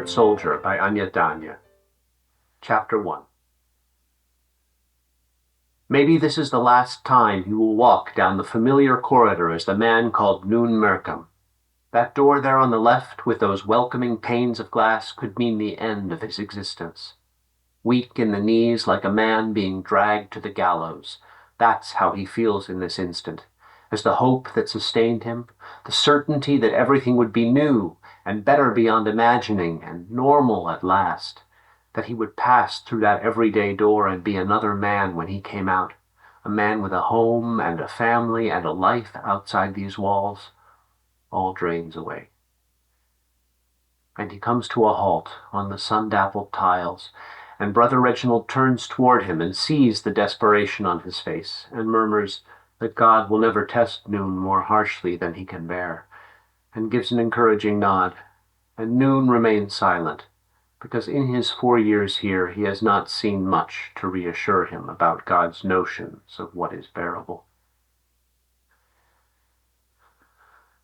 Foot Soldier by Anjet Daanje. Chapter 1. Maybe this is the last time he will walk down the familiar corridor as the man called Noon Merkham. That door there on the left, with those welcoming panes of glass, could mean the end of his existence. Weak in the knees, like a man being dragged to the gallows, that's how he feels in this instant, as the hope that sustained him, the certainty that everything would be new and better beyond imagining and normal at last, that he would pass through that everyday door and be another man when he came out, a man with a home and a family and a life outside these walls, all drains away. And he comes to a halt on the sun-dappled tiles, and Brother Reginald turns toward him and sees the desperation on his face, and murmurs that God will never test Noon more harshly than he can bear, and gives an encouraging nod, and Noon remains silent, because in his 4 years here he has not seen much to reassure him about God's notions of what is bearable.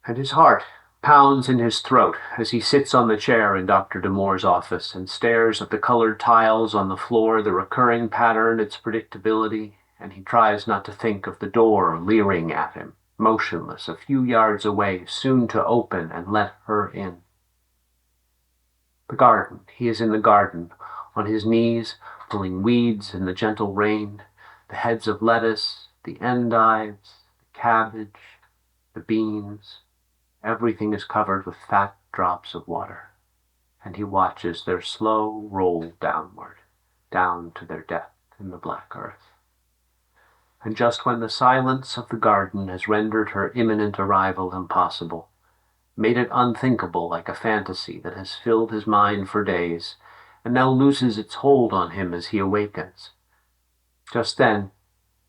And his heart pounds in his throat as he sits on the chair in Dr. D'Amour's office and stares at the colored tiles on the floor, the recurring pattern, its predictability, and he tries not to think of the door leering at him, motionless, a few yards away, soon to open and let her in. The garden. He is in the garden, on his knees, pulling weeds in the gentle rain, the heads of lettuce, the endives, the cabbage, the beans. Everything is covered with fat drops of water, and he watches their slow roll downward, down to their depth in the black earth. And just when the silence of the garden has rendered her imminent arrival impossible, made it unthinkable like a fantasy that has filled his mind for days, and now loses its hold on him as he awakens, just then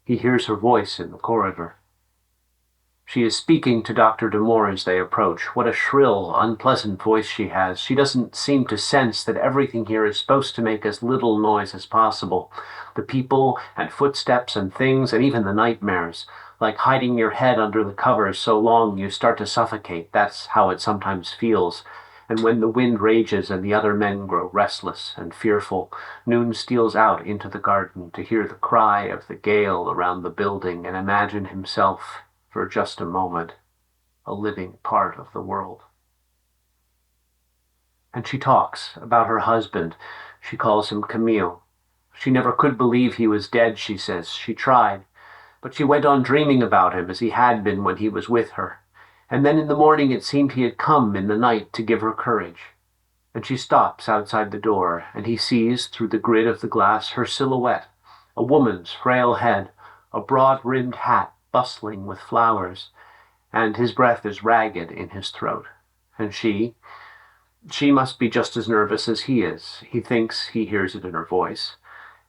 he hears her voice in the corridor. She is speaking to Dr. D'Amour as they approach. What a shrill, unpleasant voice she has. She doesn't seem to sense that everything here is supposed to make as little noise as possible. The people and footsteps and things and even the nightmares. Like hiding your head under the covers so long you start to suffocate. That's how it sometimes feels. And when the wind rages and the other men grow restless and fearful, Noon steals out into the garden to hear the cry of the gale around the building and imagine himself, for just a moment, a living part of the world. And she talks about her husband. She calls him Camille. She never could believe he was dead, she says. She tried, but she went on dreaming about him as he had been when he was with her. And then in the morning it seemed he had come in the night to give her courage. And she stops outside the door, and he sees through the grid of the glass her silhouette, a woman's frail head, a broad-rimmed hat bustling with flowers, and his breath is ragged in his throat. And she must be just as nervous as he is. He thinks he hears it in her voice,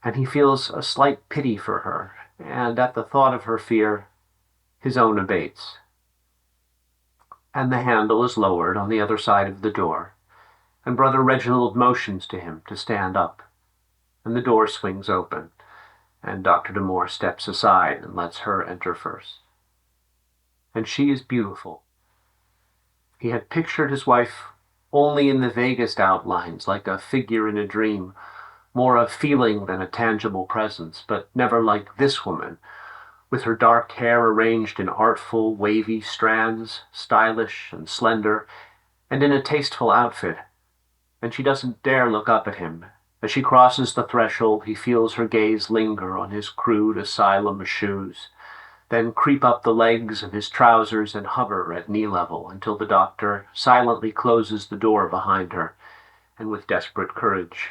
and he feels a slight pity for her, and at the thought of her fear, his own abates. And the handle is lowered on the other side of the door, and Brother Reginald motions to him to stand up, and the door swings open, and Dr. D'Amour steps aside and lets her enter first. And she is beautiful. He had pictured his wife only in the vaguest outlines, like a figure in a dream, more a feeling than a tangible presence, but never like this woman, with her dark hair arranged in artful, wavy strands, stylish and slender, and in a tasteful outfit. And she doesn't dare look up at him. As she crosses the threshold, he feels her gaze linger on his crude asylum shoes, then creep up the legs of his trousers and hover at knee level until the doctor silently closes the door behind her, and with desperate courage,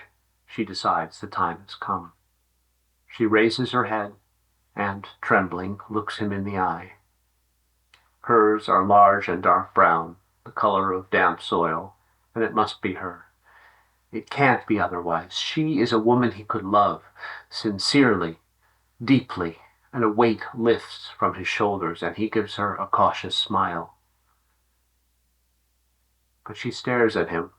she decides the time has come. She raises her head and, trembling, looks him in the eye. Hers are large and dark brown, the color of damp soil, and it must be her. It can't be otherwise. She is a woman he could love, sincerely, deeply, and a weight lifts from his shoulders, and he gives her a cautious smile. But she stares at him,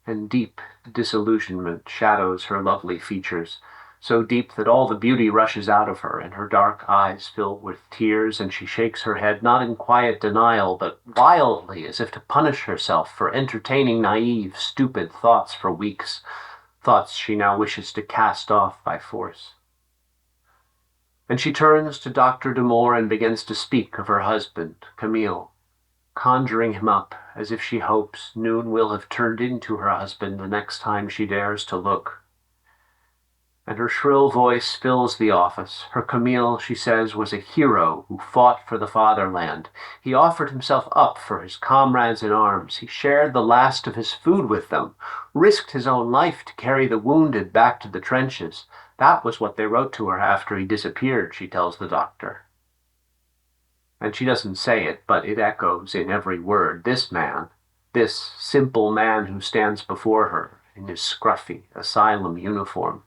and deep disillusionment shadows her lovely features, so deep that all the beauty rushes out of her, and her dark eyes fill with tears, and she shakes her head, not in quiet denial, but wildly, as if to punish herself for entertaining naive, stupid thoughts for weeks, thoughts she now wishes to cast off by force. And she turns to Dr. Damore and begins to speak of her husband, Camille, conjuring him up as if she hopes Noon will have turned into her husband the next time she dares to look. And her shrill voice fills the office. Her Camille, she says, was a hero who fought for the fatherland. He offered himself up for his comrades in arms. He shared the last of his food with them, risked his own life to carry the wounded back to the trenches. That was what they wrote to her after he disappeared, she tells the doctor. And she doesn't say it, but it echoes in every word. This man, this simple man who stands before her in his scruffy asylum uniform,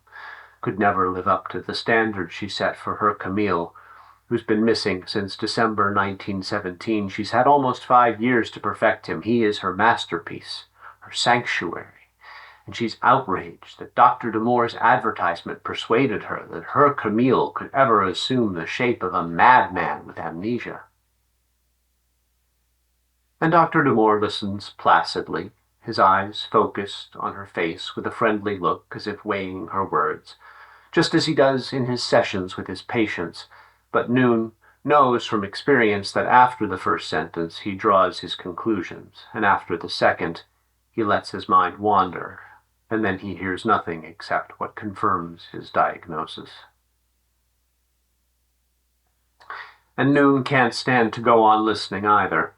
could never live up to the standard she set for her Camille, who's been missing since December 1917. She's had almost 5 years to perfect him. He is her masterpiece, her sanctuary. And she's outraged that Dr. Damore's advertisement persuaded her that her Camille could ever assume the shape of a madman with amnesia. And Dr. Damore listens placidly, his eyes focused on her face with a friendly look as if weighing her words, just as he does in his sessions with his patients. But Noon knows from experience that after the first sentence he draws his conclusions, and after the second he lets his mind wander, and then he hears nothing except what confirms his diagnosis. And Noon can't stand to go on listening either.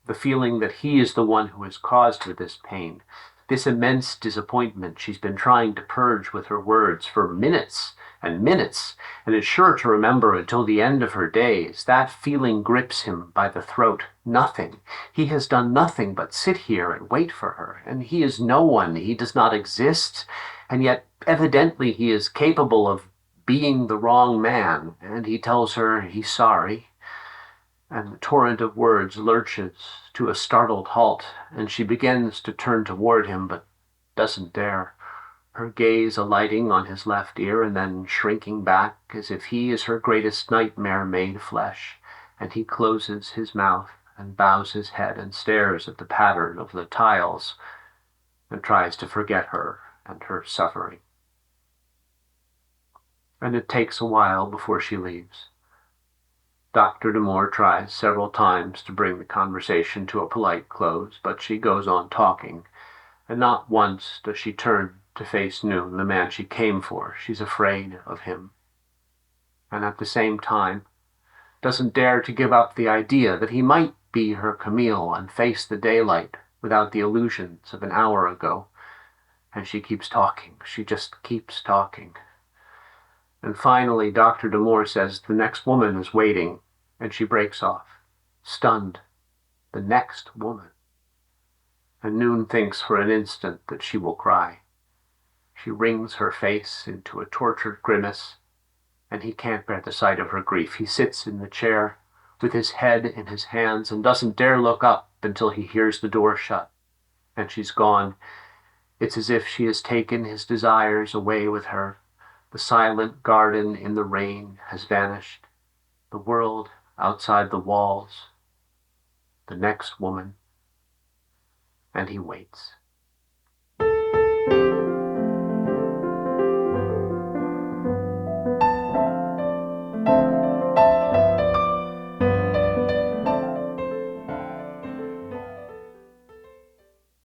The feeling that he is the one who has caused her this pain, this immense disappointment she's been trying to purge with her words for minutes and minutes, and is sure to remember until the end of her days, that feeling grips him by the throat. Nothing. He has done nothing but sit here and wait for her, and he is no one. He does not exist, and yet evidently he is capable of being the wrong man, and he tells her he's sorry. And the torrent of words lurches to a startled halt, and she begins to turn toward him, but doesn't dare, her gaze alighting on his left ear and then shrinking back as if he is her greatest nightmare made flesh, and he closes his mouth and bows his head and stares at the pattern of the tiles and tries to forget her and her suffering. And it takes a while before she leaves. Dr. Damore tries several times to bring the conversation to a polite close, but she goes on talking, and not once does she turn to face Noon, the man she came for. She's afraid of him. And at the same time, doesn't dare to give up the idea that he might be her Camille and face the daylight without the illusions of an hour ago. And she keeps talking. She just keeps talking. And finally, Dr. Damore says the next woman is waiting, and she breaks off, stunned. The next woman. And Noon thinks for an instant that she will cry. She wrings her face into a tortured grimace, and he can't bear the sight of her grief. He sits in the chair with his head in his hands and doesn't dare look up until he hears the door shut, and she's gone. It's as if she has taken his desires away with her. The silent garden in the rain has vanished. The world outside the walls. The next woman. And he waits.